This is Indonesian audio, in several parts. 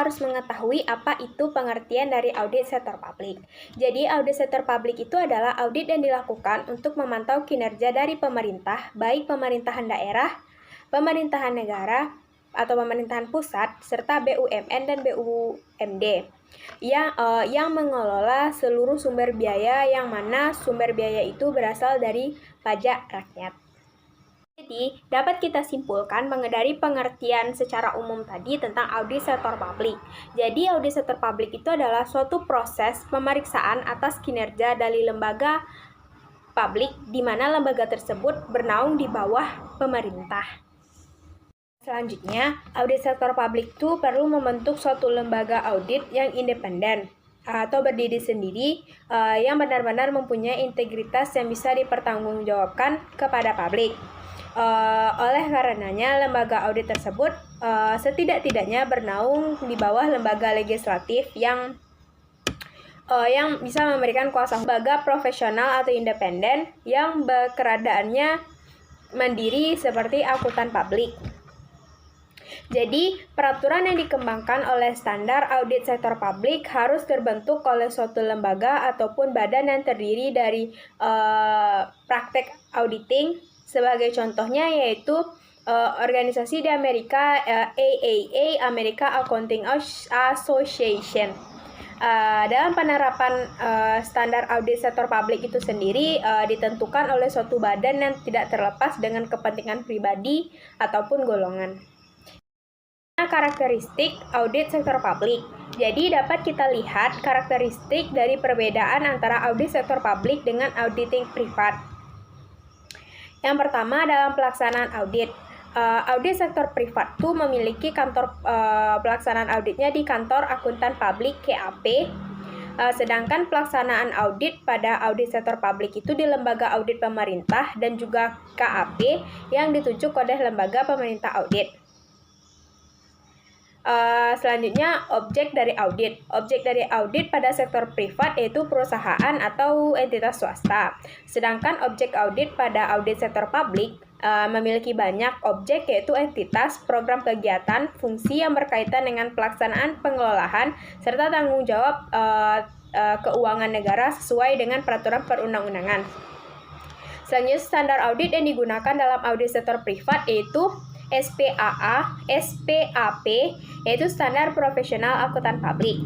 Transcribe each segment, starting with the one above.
harus mengetahui apa itu pengertian dari audit sektor publik. Jadi, audit sektor publik itu adalah audit yang dilakukan untuk memantau kinerja dari pemerintah, baik pemerintahan daerah, pemerintahan negara, atau pemerintahan pusat, serta BUMN dan BUMD yang mengelola seluruh sumber biaya, yang mana sumber biaya itu berasal dari pajak rakyat. Jadi, dapat kita simpulkan dari pengertian secara umum tadi tentang audit sektor publik. Jadi, audit sektor publik itu adalah suatu proses pemeriksaan atas kinerja dari lembaga publik di mana lembaga tersebut bernaung di bawah pemerintah. Selanjutnya, audit sektor publik itu perlu membentuk suatu lembaga audit yang independen atau berdiri sendiri yang benar-benar mempunyai integritas yang bisa dipertanggungjawabkan kepada publik. Oleh karenanya, lembaga audit tersebut setidak-tidaknya bernaung di bawah lembaga legislatif yang bisa memberikan kuasa lembaga profesional atau independen yang keberadaannya mandiri seperti akuntan publik. Jadi, peraturan yang dikembangkan oleh standar audit sektor publik harus terbentuk oleh suatu lembaga ataupun badan yang terdiri dari praktek auditing. Sebagai contohnya yaitu organisasi di Amerika, AAA, American Accounting Association. Dalam penerapan standar audit sektor publik itu sendiri ditentukan oleh suatu badan yang tidak terlepas dengan kepentingan pribadi ataupun golongan. Karakteristik audit sektor publik. Jadi dapat kita lihat karakteristik dari perbedaan antara audit sektor publik dengan auditing privat. Yang pertama, dalam pelaksanaan audit. Audit sektor privat itu memiliki kantor pelaksanaan auditnya di kantor akuntan publik KAP, sedangkan pelaksanaan audit pada audit sektor publik itu di lembaga audit pemerintah dan juga KAP yang ditunjuk oleh lembaga pemerintah audit. Selanjutnya, objek dari audit. Objek dari audit pada sektor privat yaitu perusahaan atau entitas swasta. Sedangkan objek audit pada audit sektor publik memiliki banyak objek yaitu entitas, program kegiatan, fungsi yang berkaitan dengan pelaksanaan pengelolaan, serta tanggung jawab keuangan negara sesuai dengan peraturan perundang-undangan. Selanjutnya, standar audit yang digunakan dalam audit sektor privat yaitu SPAA, SPAP, yaitu Standar Profesional Akuntan Publik.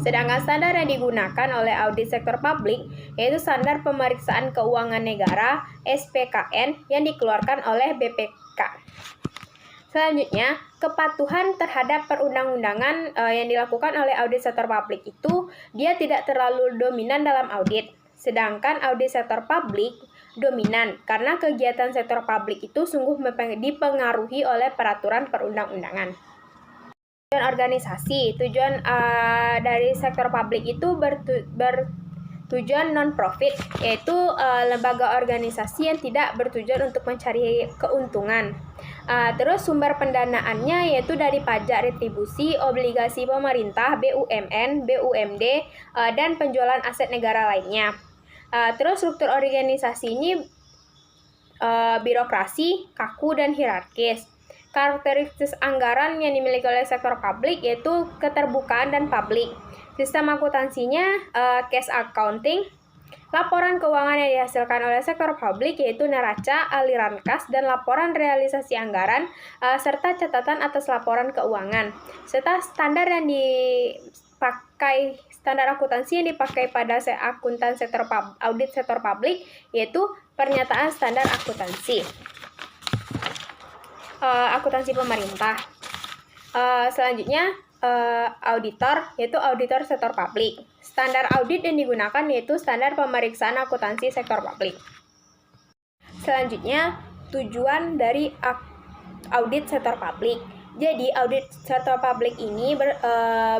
Sedangkan standar yang digunakan oleh audit sektor publik yaitu Standar Pemeriksaan Keuangan Negara, SPKN, yang dikeluarkan oleh BPK. Selanjutnya, kepatuhan terhadap perundang-undangan yang dilakukan oleh audit sektor publik itu dia tidak terlalu dominan dalam audit. Sedangkan audit sektor publik dominan karena kegiatan sektor publik itu sungguh dipengaruhi oleh peraturan perundang-undangan. Tujuan organisasi, tujuan dari sektor publik itu bertujuan non-profit, yaitu lembaga organisasi yang tidak bertujuan untuk mencari keuntungan. Terus sumber pendanaannya yaitu dari pajak retribusi, obligasi pemerintah, BUMN, BUMD, dan penjualan aset negara lainnya. Terus struktur organisasi ini birokrasi, kaku, dan hierarkis. Karakteristik anggaran yang dimiliki oleh sektor publik yaitu keterbukaan dan publik. Sistem akuntansinya cash accounting. Laporan keuangan yang dihasilkan oleh sektor publik yaitu neraca, aliran kas, dan laporan realisasi anggaran, serta catatan atas laporan keuangan. Serta standar yang dipakai, standar akuntansi yang dipakai pada akuntan sektor audit sektor publik yaitu pernyataan standar akuntansi. Akuntansi pemerintah. Selanjutnya auditor, yaitu auditor sektor publik. Standar audit yang digunakan yaitu standar pemeriksaan akuntansi sektor publik. Selanjutnya, tujuan dari audit sektor publik. Jadi, audit sektor publik ini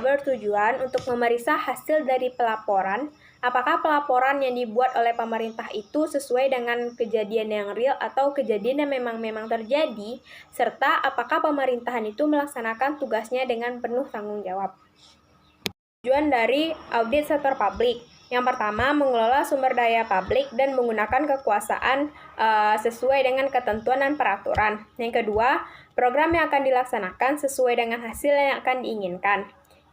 bertujuan untuk memeriksa hasil dari pelaporan, apakah pelaporan yang dibuat oleh pemerintah itu sesuai dengan kejadian yang real atau kejadian yang memang terjadi, serta apakah pemerintahan itu melaksanakan tugasnya dengan penuh tanggung jawab. Tujuan dari audit sektor publik. Yang pertama, mengelola sumber daya publik dan menggunakan kekuasaan sesuai dengan ketentuan dan peraturan. Yang kedua, program yang akan dilaksanakan sesuai dengan hasil yang akan diinginkan.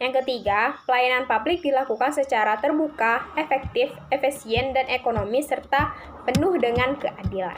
Yang ketiga, pelayanan publik dilakukan secara terbuka, efektif, efisien, dan ekonomis, serta penuh dengan keadilan.